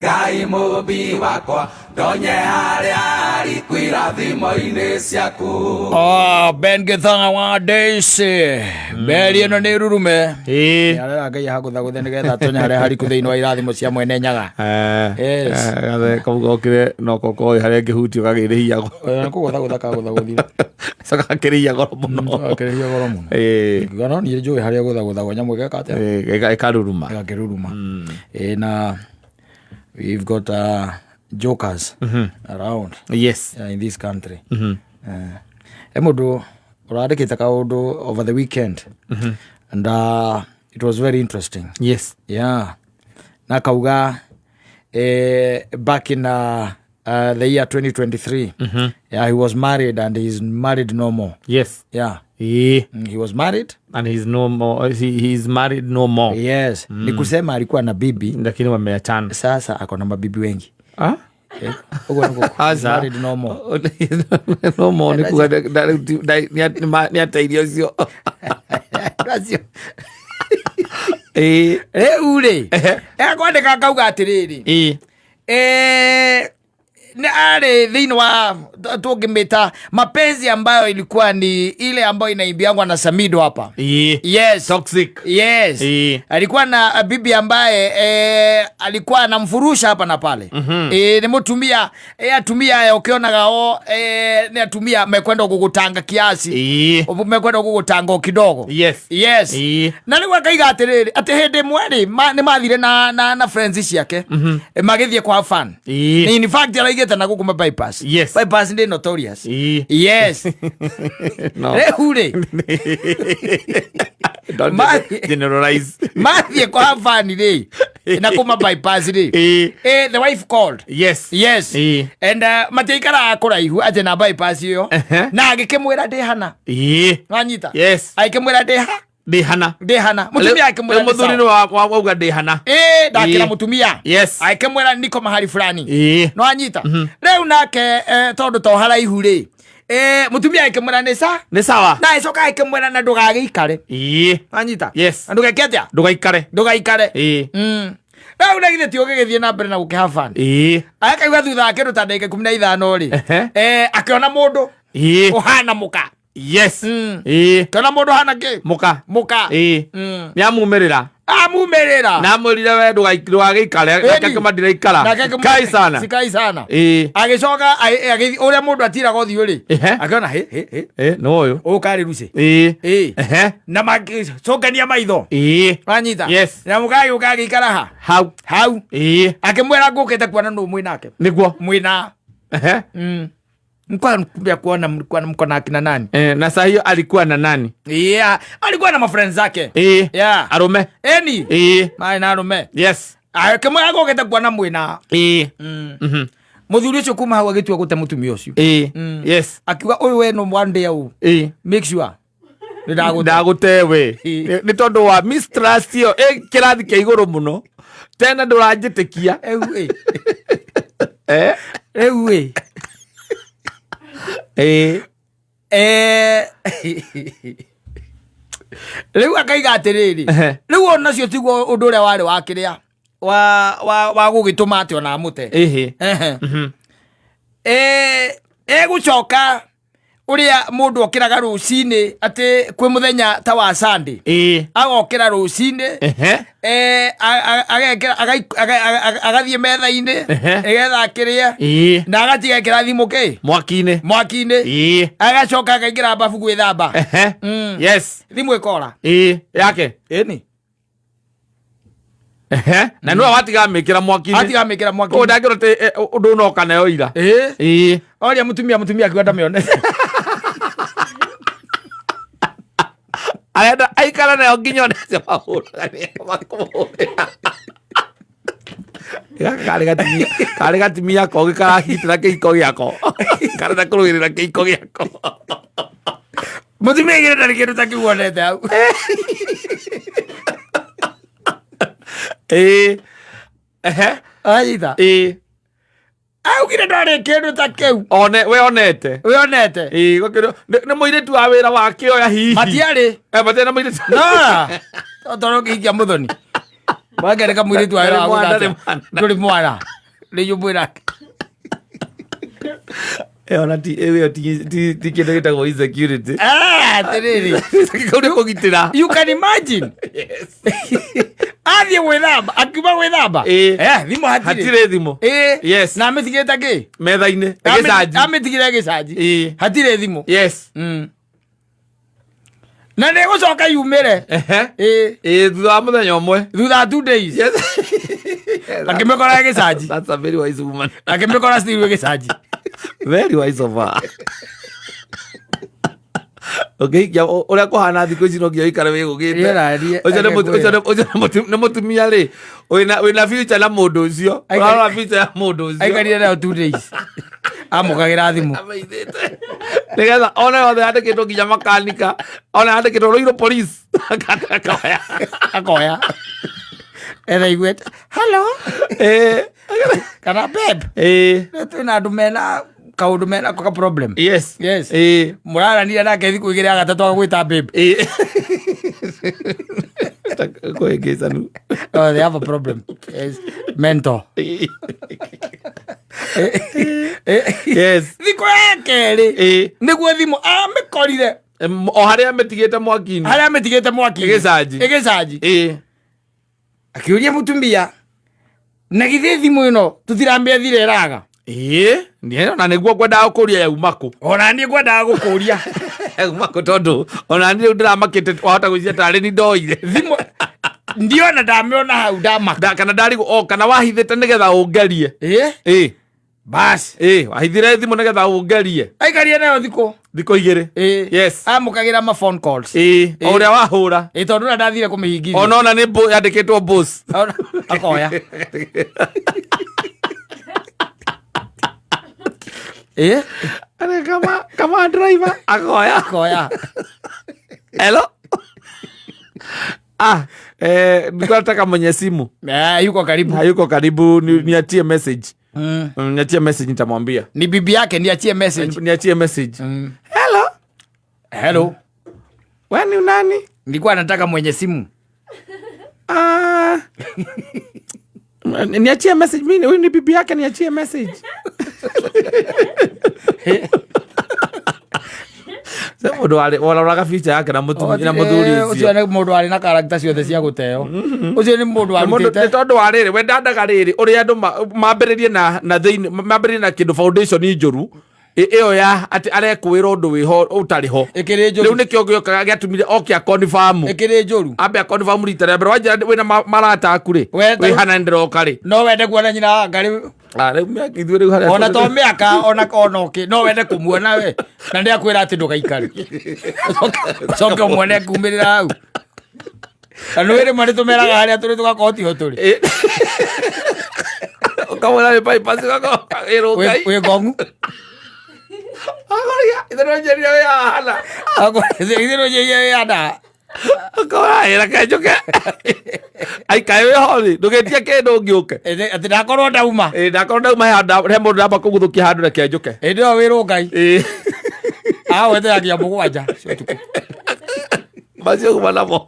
Ngai mubi wakwa ndonye haria ari kwira thimo-ini ciaku. Ben Githanga wa Daisy Beri ino ni rurume arera Ngai hagutha nigetha tonyare hari ku thiini wa irathimo cia mwene nyaga. Gathe kaugokire no koko hari ngihutio gagirihia kugutha kaguthira saka kirihia goro muno ngano ni njui hari gutha nyamu gekate ekaruruma na we've got jokers around in this country. Emudu uradikita kaundu over the weekend and it was very interesting. Na kauga back in the year 2023 he was married and he's married no more. He was married and he's no more. He's married no more. Ni kusema alikuwa na bibi lakini wameachana. Sasa ako na mabibi wengi. Married no more. No more ni kuga ni ataidio sio. Ule kwandika kauga atiriri ni ale thini wa tugimita mapenzi ambayo ilikuwa ni ile ambayo inaimbiangwa na Samido hapa. Toxic. Alikuwa na bibi ambaye alikuwa anamfurusha hapa na pale. Ni mtumia atumia ukiona gao ni atumia mekwenda kukutanga kiasi. Mekwenda kukutanga kidogo. Na ni wakaiga atiriri ate hende mweri ni mathire na friends ciake magithie kwa fan. In fact na gukuma bypass. Bypass ndi notorious. No. Hure. Don't generalize. Mathie kwa fani ri. Na kuma bypass ri. The wife called. And mateikara akora ihu ate na bypass yo. Na agikemwira ndi hana. Wanyita. Aikemwira ndi ha. Dehana. Mutumia akemwira ndi sawa. Wauga dehana. Dakira mutumia. Aikemwira niko mahali fulani. No anyita. Leo nake tondu to haraihu ri. Mutumia aikemwira ni sawa. Na icoka aikemwira na ndugagikare. Anyita. Ndugeketia. Ndugaikare. Leo nagithe ti ugigithie na mbere na gukihafani. Akaigua thutha ake rutandike 15 ri. Akiona mundu. Uhana muka. Kana mundu hana ke muka ni amumerera na amurire we ndugagikare akakemandira ikara kai sana agicoka uria mundu atiraga uthio ri akiona no uyu ukari ruce na magicongania maitho wanyita na mukai ukagikara hau akimwera ngukite kuona no mwinake niguo mwina Mkwambia kuona mko na akina nani? Na saa hiyo alikuwa na nani? Alikuwa na mafriends zake. Arume. Na arume. Kemwe ako geta kuona mwina. Muthuri ucio kuma hau agitua gute mutumia ucio. Akiuga uyu we no one day au. Make sure ndagute we ni tondu wa mistrust yo kirathi kia iguru muno tena ndurajitikia ewe Riu akaiga atiriri riu ona cio tiguo undu uria wari wa kiria wa gugituma ati ona amute gucoka uria mundu okiraga rucini ati kwi muthenya ta wa Sunday agokira rucini agathie metha-ini egetha akiria na agatiga kirathimo ki mwaki-ini agacoka akaingira bafu gwithamba thimu ikora yake ni na no watiga mikira mwaki-ini o ndagiro te undu no kana yo ira oria mutumia akiwa mione ayada aikala na nginya nese mahura kare gatimia ko gikara hitira keiko giako kare na kurugirira keiko giako mutumia gira ndari kindu takiwonete au ayita au kire ndari kindu takiu we onete gokiro ne muiretu wa wira wake oya hihi matiari matiari na muiretu toro kikia muthoni bagereka muiretu wa wira nduri mwana Nĩ mwĩra. Ona ti kĩndũ gĩtagwo insecurity. Atĩrĩrĩ. Kau nĩ kũgitĩra. You can imagine. Yes. Athiĩ gwĩthamba, akiuma gwĩthamba. Thimũ hatirĩ. Hatirĩ thimũ. Yes. Na amĩtigĩte kĩ? Metha-inĩ. Gĩcanji. Amĩtigĩre gĩcanji. Hatirĩ thimũ. Yes. Na nĩ gũcoka yumĩre. Thutha wa mũthenya ũmwe. Thutha wa 2 days. Yes. Akĩmĩkora gĩcanji. That's a very wise woman. Akĩmĩkora still gĩcanji. Very wise of her. Okay, ũrĩa kũhana thikũ ici no nginya ũikare wĩgũgĩte. Ũcio nĩ mũtumia rĩ, wĩna future na mũndũ ũcio. Ũrarora future ya mũndũ ũcio. Aikarire nayo 2 days. Amũkagĩra thimũ. Nĩgetha ona yothe yandĩkĩtwo nginya makanika, ona yandĩkĩtwo Ruiru police. Akoya. Eraiguĩte. Hello. Kana babe. Twĩna andũ mena kaundu mena ko problem. Yes. Mũraranire nake thikũ igĩrĩ agatatũ agwĩta babe. Kũhĩngĩcanu. Oh, they have a problem. Yes. Mentor. Yes. Thikũ ya kerĩ nĩguo thimũ amĩkorire. O harĩa amĩtigĩte mwaki-inĩ. Harĩa amĩtigĩte mwaki-inĩ. Gĩcanji. Akĩũria mũtumia, na githĩ thimũ ĩno tũtiramĩethire ĩraga? Na nĩguo ngwendaga gũkũria yauma kũ? Ona niĩ ngwendaga gũkũria. Yauma kũ tondũ ona niĩ rĩu ndĩramakĩte wahota gwĩciria tarĩ ni ndoire. Thimũ ndiona ndamĩona hau ndamaka. Kana ndarigwo kana wahithĩte nĩgetha ũngerie. Bas. Wahithire thimũ nĩgetha ũngerie. Aikarire nayo thikũ 2. Yes. Amũkagĩra ma phone calls. Ũrĩa wahũra. Tondũ na ndathire kũmĩhingithia. Ona nĩ yandĩkĩtwo boss. Akoya. Kama driver. Akoya. Hello. Nilikuwa nataka mwenye simu. Yuko karibu niachie message. Niachie message nitamwambia. Ni bibi yake niachie message. Niachie message. Hello. Wewe ni nani? Nilikuwa nataka mwenye simu. Niachie message mimi, huyu ni bibi yake, niachie message. Sasa mũndũ wala future yake na mũthuri ũcio. Ũcio nĩ mũndũ arĩ na character ciothe cia gũteo. Ũcio nĩ mũndũ arutĩte. Nĩ tondũ wa rĩrĩ we ndandaga rĩrĩ ũrĩa andũ mambĩrĩrie na thĩinĩ mambĩrĩrie na kĩndũ foundation njũru. Ĩyo ya atĩ arekwĩra ũndũ wĩho ũtarĩ ho. Rĩu nĩkĩo gĩokaga gĩatumire okia confirm. Ĩkĩrĩ njũru. Ambe confirm rita rĩa mbere wanjĩra wĩna marata aku rĩ. Wĩ hana ndĩroka rĩ. No wende kuona nyina ngari. Rĩu mĩaka ithuĩ rĩu harĩa. Ona to mĩaka ona okay. No wende kũmuona we. Na ndĩakwĩra atĩ ndũgaikare. Coke ũmuone kumĩrĩra hau. Na nĩ wĩrĩ marĩ tũmeraga harĩa tũrĩ tũgakorwo ho tũrĩ. Ũkamwĩra nĩ bypass gako. Wĩ ngongu. Agoria, ithuĩ njeria wĩ hana. Ithuĩ njeria wĩ hana. Akora era kajoke. Ai kae wĩ hori, ndũgetie kĩndũ ngĩũke. Atĩ ndakorwo ndauma. Ndakorwo ndauma he mũndũ ndamba kũguthũkia handũ reke njoke. Ĩndĩ wĩrwo Ngai. Wetheragia mũgwanja. Macio kuma namo.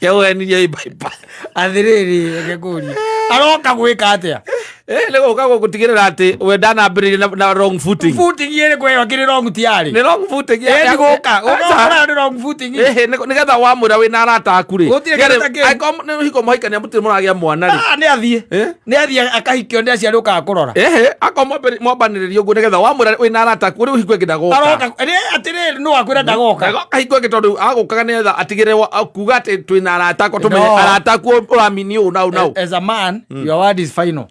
Kĩwenirie bypass. Athirĩrĩ ngĩkũria. Aroka gwĩka atĩa? Nĩ gũka gũtigĩrĩra atĩ we ndanambĩrĩria na wrong footing. Footing ĩrĩ kwĩyo kĩrĩ wrong tiarĩ. Nĩ wrong footing. Nĩ gũka. Ũgakora nĩ wrong footing. Nĩgetha wamwĩra wĩna arata aku rĩ. Nĩ hiko mũhikania mũtirĩ mũragĩa mwana rĩ. Nĩ athiĩ. Nĩ athiĩ akahikio nĩ aciari ũkaga kũrora. Mwambanĩrĩria ũguo nĩgetha wamwĩra wĩna arata aku rĩu hiko ĩngĩ ndagoka. Atĩrĩrĩ nĩ wakwĩra ndagoka. Hiko ĩngĩ tondũ agũkaga nĩgetha atigĩrĩre kuga atĩ twĩna arata aku tũmenye arata aku ũramini ũũ nau. As a man, your word is final.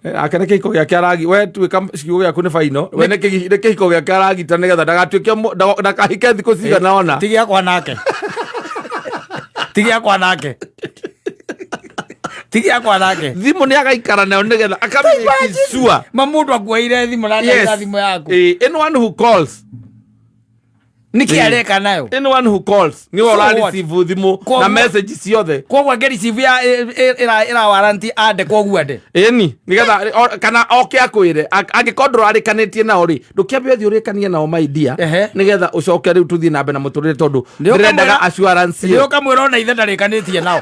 Akene kĩhiko gĩake aragi we tuĩka ciugo gĩaku nĩ faino we nĩ kĩhiko gĩake aragita nĩgetha ndagatuĩke ndakahike thikũ cigana ona. Ti gĩakwa nake. Ti gĩakwa nake. Ti gĩakwa nake. Thimũ nĩ agaikara nayo nĩgetha akamĩkicua. Mũndũ akuoire thimũ na thimũ yaku. Anyone who calls. Niki areka nayo. Anyone who calls ni wala receive thimũ na message ciothe. Kogwa ngeri receive ya ira warranty ande kogwa ande. Nigetha kana oke akwire angĩkorwo arĩkanĩtie nao rĩ ndũkĩambia thĩ ũrĩkanie nao my dear nigetha ũcoke rĩu tũthiĩ na mbere na mũtũrĩre tondũ ndĩrendaga assurance. Nĩ ũkamwĩra ona ithe ndarĩkanĩtie nao.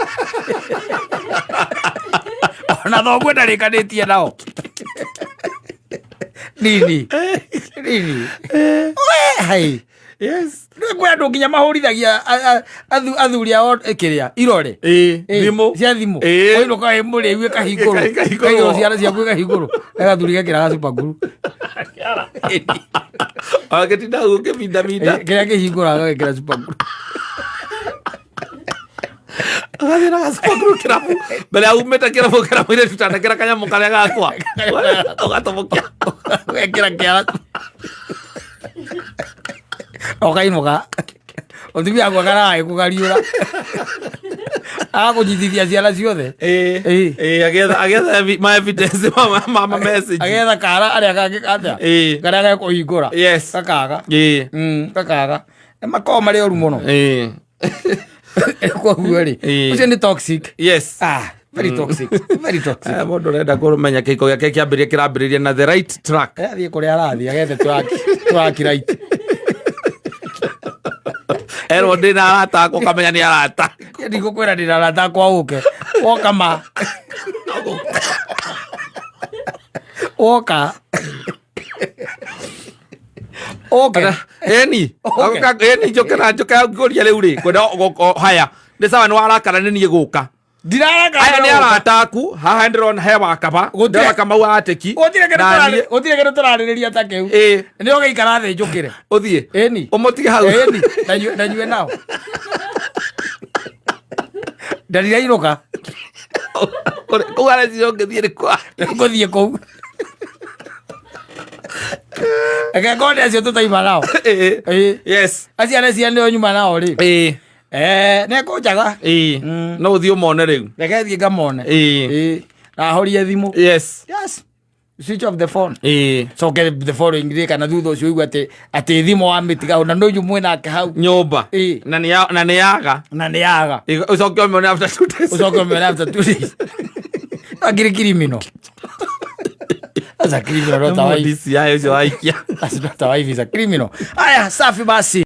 ona thoguo ndarĩkanĩtie nao nini hai yes kwä andå nginya mahårithagia athuri ao kä irore thimå cia thimå oinå kaä må rä uä kahingå rå ciana ciaku kahingå rå egathuri gekä ra gacupa nguru agä tinda gå kä mindaminda kä rä a kä hingå ra gagä kä ra cupa nguru agathä na gacupa nguru kä rabu mbere ya umä te kä rabu kä rabu irä tutandä kä ra kanyamå karä a gakwa å gatå kia gekä ra kä ara okainåka å tumia akwa karagä kå gariå ra agakå nyitithia ciana ciothe agetha agetha kara arä a kangä katea karä a gekå hingå ra gakaga gakaga makorwo marä oru må no koguo rä å cio nä toxic very toxic må ndå renda kå menya kä iko gä ake kä ambä ria kä rambä rä ria na the right track athiä kå rä a arathiä agethe tåraki right erwo ndä na arata akwo kamenya nä arata ndigå kwä ra ndä na arata akwa å ke wokama woka eni njå ke ngå ria rä u rä kwenda haya nä sawa nä warakara nä niä gå ka aya nä arata aku haha ndä rona he wakaba Kamau ateki gå tirä kä ndå tå rarä rä ria ta kä u nä å gäikara thä njå kä re å thiä å må tige hau ndanyue nao ndarirainå ka kå u arecirwo ngä thiä rä kwa ngå thiä kå u ekengone acio tå taima nao aciana cia nä o nyuma nao rä nekå njaga no å thiä å mone rä u reke thiä ngamone nahorie thimå switch off the phone coke the following day kana thutha å cio igua atä thimå wa mä tiga na ndå mwä nake hau nyåmba na nä yaga å coke å mä after 2 days å coke å mä after 2 days agirä kirimino asa criminal rota wa DCI å cio waikia asa rota wa hivi za criminal aya safi basi